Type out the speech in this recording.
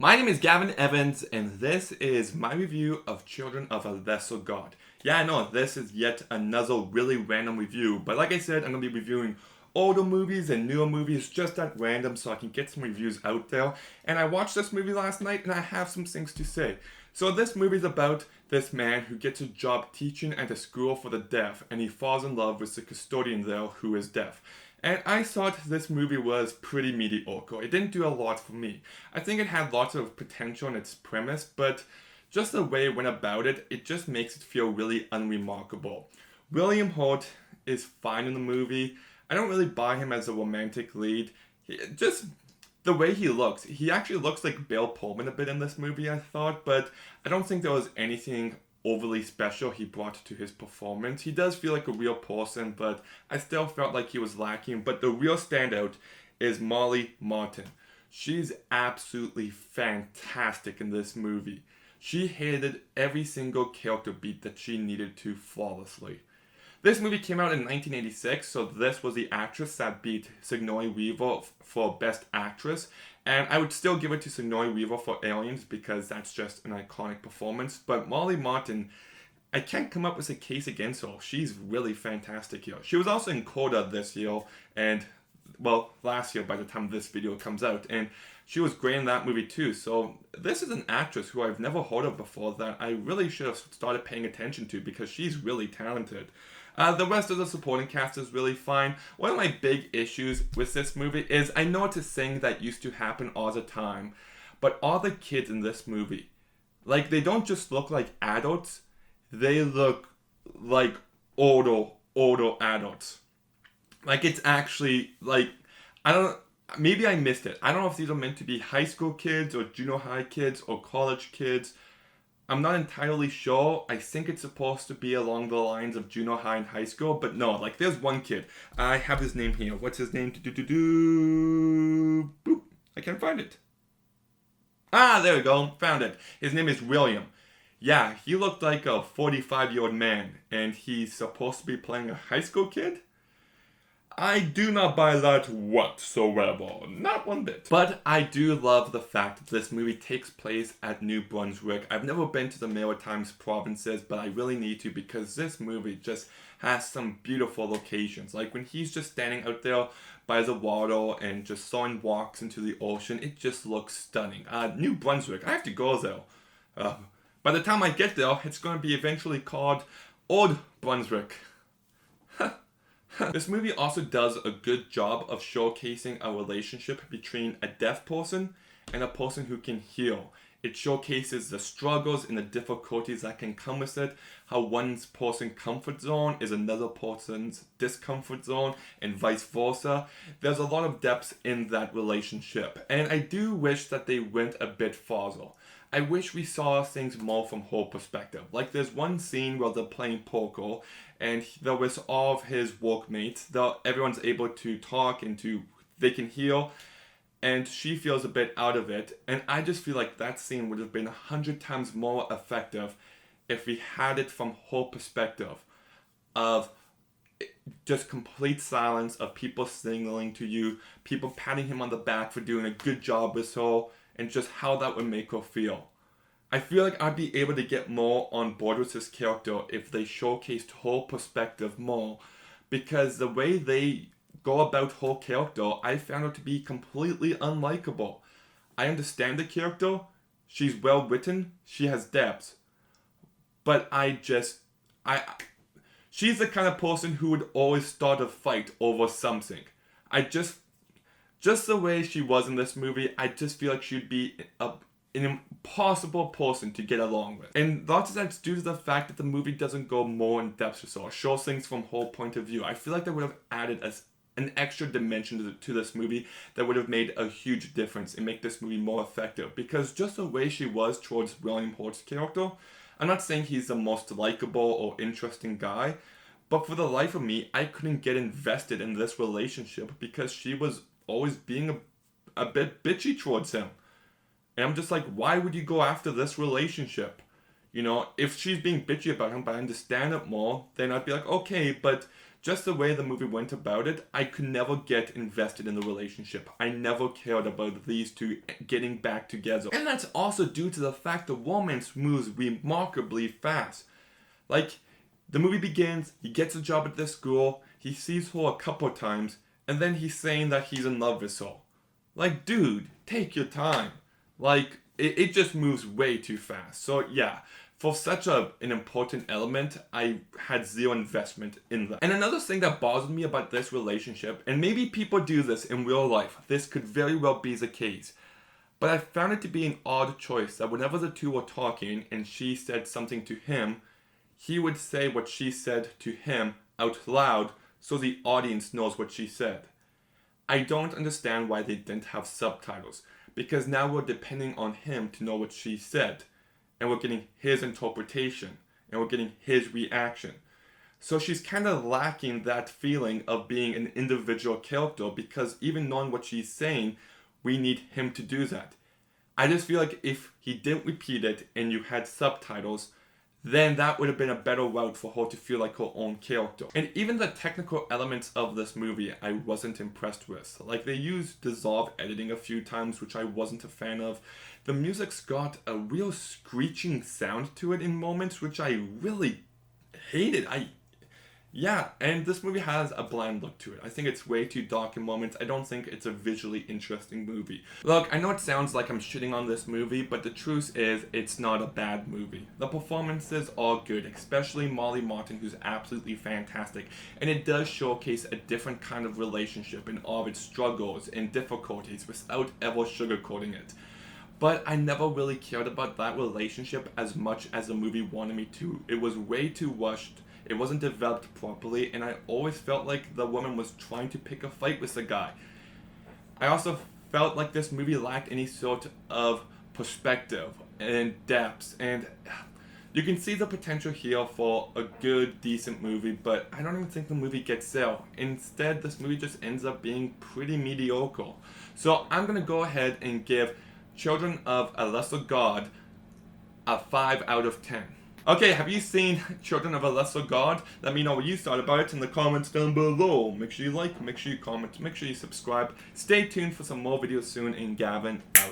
My name is Gavin Evans, and this is my review of Children of a Lesser God. Yeah, I know, this is yet another really random review, but like I said, I'm going to be reviewing older movies and newer movies just at random so I can get some reviews out there. And I watched this movie last night, and I have some things to say. So this movie is about this man who gets a job teaching at a school for the deaf, and he falls in love with the custodian there who is deaf. And I thought this movie was pretty mediocre. It didn't do a lot for me. I think it had lots of potential in its premise, but just the way it went about it, it just makes it feel really unremarkable. William Hurt is fine in the movie. I don't really buy him as a romantic lead. Just the way he looks. He actually looks like Bill Pullman a bit in this movie, I thought, but I don't think there was anything overly special he brought to his performance. He does feel like a real person, but I still felt like he was lacking. But the real standout is Molly Martin. She's absolutely fantastic in this movie. She hated every single character beat that she needed to flawlessly. This movie came out in 1986, so this was the actress that beat Sigourney Weaver for Best Actress. And I would still give it to Sigourney Weaver for Aliens because that's just an iconic performance. But Molly Martin, I can't come up with a case against her. She's really fantastic here. She was also in Coda this year, and well, last year by the time this video comes out, and she was great in that movie too. So this is an actress who I've never heard of before that I really should have started paying attention to because she's really talented. The rest of the supporting cast is really fine. One of my big issues with this movie is I know it's a thing that used to happen all the time, but all the kids in this movie, like, they don't just look like adults, they look like older adults. Like, it's actually, like, I don't, maybe I missed it. I don't know if these are meant to be high school kids or junior high kids or college kids. I'm not entirely sure. I think it's supposed to be along the lines of junior high and high school, but no, like, there's one kid. I have his name here. What's his name? Boop. I can't find it. Ah, there we go. Found it. His name is William. Yeah, he looked like a 45-year-old man, and he's supposed to be playing a high school kid? I do not buy that whatsoever. Not one bit. But I do love the fact that this movie takes place at New Brunswick. I've never been to the Maritimes provinces, but I really need to because this movie just has some beautiful locations. Like when he's just standing out there by the water and just sun walks into the ocean, it just looks stunning. New Brunswick, I have to go there. By the time I get there, it's going to be eventually called Old Brunswick. This movie also does a good job of showcasing a relationship between a deaf person and a person who can hear. It showcases the struggles and the difficulties that can come with it, how one person's comfort zone is another person's discomfort zone, and vice versa. There's a lot of depth in that relationship, and I do wish that they went a bit farther. I wish we saw things more from her perspective. Like there's one scene where they're playing poker and there was all of his workmates. Everyone's able to talk and they can hear, and she feels a bit out of it. And I just feel like that scene would have been 100 times more effective if we had it from her perspective of just complete silence of people signaling to you, people patting him on the back for doing a good job with her, and just how that would make her feel. I feel like I'd be able to get more on board with this character if they showcased her perspective more, because the way they go about her character, I found her to be completely unlikable. I understand the character, she's well written, she has depth, but she's the kind of person who would always start a fight over something. Just the way she was in this movie, I just feel like she'd be an impossible person to get along with. And lots of that's due to the fact that the movie doesn't go more in depth with her, shows things from her point of view. I feel like they would have added an extra dimension to this movie that would have made a huge difference and make this movie more effective. Because just the way she was towards William Hurt's character, I'm not saying he's the most likable or interesting guy, but for the life of me, I couldn't get invested in this relationship because she was always being a bit bitchy towards him. And I'm just like, why would you go after this relationship? You know, if she's being bitchy about him, but I understand it more, then I'd be like, okay, but just the way the movie went about it, I could never get invested in the relationship. I never cared about these two getting back together. And that's also due to the fact the romance moves remarkably fast. Like, the movie begins, he gets a job at this school, he sees her a couple times, and then he's saying that he's in love with her. Like, dude, take your time. Like, it just moves way too fast. So yeah, for such an important element, I had zero investment in that. And another thing that bothered me about this relationship, and maybe people do this in real life, this could very well be the case, but I found it to be an odd choice that whenever the two were talking and she said something to him, he would say what she said to him out loud so the audience knows what she said. I don't understand why they didn't have subtitles, because now we're depending on him to know what she said, and we're getting his interpretation, and we're getting his reaction. So she's kind of lacking that feeling of being an individual character, because even knowing what she's saying, we need him to do that. I just feel like if he didn't repeat it and you had subtitles, then that would have been a better route for her to feel like her own character. And even the technical elements of this movie I wasn't impressed with. Like, they used dissolve editing a few times, which I wasn't a fan of. The music's got a real screeching sound to it in moments, which I really hated. Yeah, and this movie has a bland look to it. I think it's way too dark in moments. I don't think it's a visually interesting movie. Look, I know it sounds like I'm shitting on this movie, but the truth is, it's not a bad movie. The performances are good, especially Molly Martin, who's absolutely fantastic. And it does showcase a different kind of relationship and all of its struggles and difficulties without ever sugarcoating it. But I never really cared about that relationship as much as the movie wanted me to. It was way too rushed. It wasn't developed properly, and I always felt like the woman was trying to pick a fight with the guy. I also felt like this movie lacked any sort of perspective and depth, and you can see the potential here for a good, decent movie, but I don't even think the movie gets there. Instead, this movie just ends up being pretty mediocre. So I'm gonna go ahead and give Children of a Lesser God a 5 out of 10. Okay, have you seen Children of a Lesser God? Let me know what you thought about it in the comments down below. Make sure you like, make sure you comment, make sure you subscribe. Stay tuned for some more videos soon, and Gavin out.